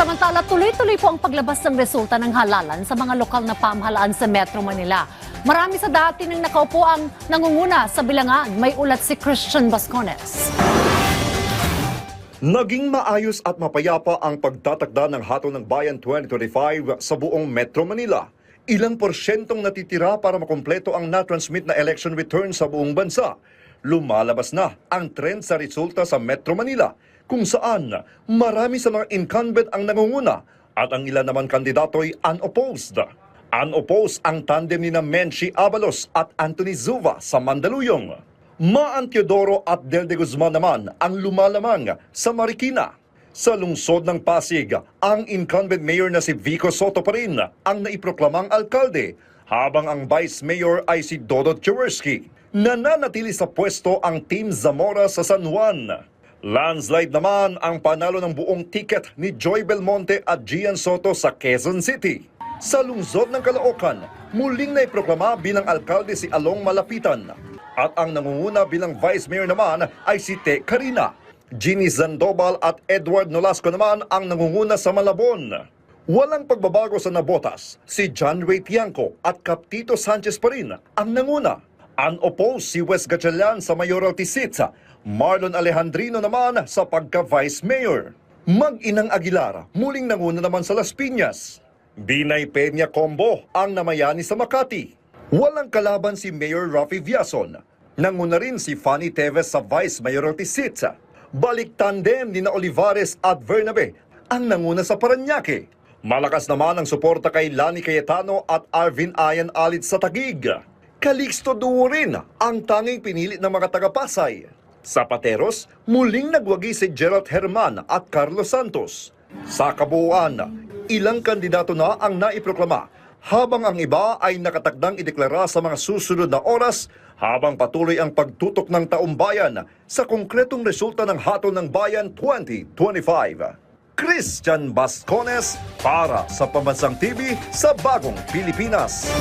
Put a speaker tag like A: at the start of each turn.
A: Samantala, tuloy-tuloy po ang paglabas ng resulta ng halalan sa mga lokal na pamahalaan sa Metro Manila. Marami sa dati nang nakaupo ang nangunguna sa bilangan. May ulat si Christian Bascones.
B: Naging maayos at mapayapa ang pagtatakda ng Hatol ng Bayan 2025 sa buong Metro Manila. Ilang porsyentong natitira para makumpleto ang na-transmit na election return sa buong bansa. Lumalabas na ang trend sa resulta sa Metro Manila, kung saan marami sa mga incumbent ang nangunguna at ang ilan naman kandidato'y unopposed. Unopposed ang tandem ni Menchie Abalos at Anthony Zuva sa Mandaluyong. Maan Teodoro at Del de Guzman naman ang lumalamang sa Marikina. Sa lungsod ng Pasig, ang incumbent mayor na si Vico Soto pa rin ang naiproklamang alkalde, habang ang vice mayor ay si Dodot Jaworski. Nananatili sa pwesto ang Team Zamora sa San Juan. Landslide naman ang panalo ng buong ticket ni Joy Belmonte at Gian Soto sa Quezon City. Sa lungsod ng Caloocan, muling naiproklama bilang alkalde si Along Malapitan. At ang nangunguna bilang vice mayor naman ay si Te Carina. Ginny Zandobal at Edward Nolasco naman ang nangunguna sa Malabon. Walang pagbabago sa nabotas, si John Ray Tiangco at Captito Sanchez pa rin ang nanguna. Unopposed si Wes Gatchalian sa mayoralty seats, Marlon Alejandrino naman sa pagka-vice mayor. Mag-inang Aguilar muling nanguna naman sa Las Piñas. Binay Peña Combo ang namayani sa Makati. Walang kalaban si Mayor Rafi Viason. Nanguna rin si Fanny Teves sa Vice Mayoralty seats. Balik tandem ni na Olivares at Bernabe ang nanguna sa Parañaque. Malakas naman ang suporta kay Lani Cayetano at Arvin Ayan Alid sa Taguig. Calixto Duo rin ang tanging pinili ng mga taga-Pasay. Sa Pateros, muling nagwagi si Gerald Herman at Carlos Santos. Sa kabuuan, ilang kandidato na ang naiproklama, habang ang iba ay nakatakdang ideklara sa mga susunod na oras habang patuloy ang pagtutok ng taumbayan sa konkretong resulta ng Hatol ng Bayan 2025. Christian Bascones para sa Pambansang TV sa Bagong Pilipinas.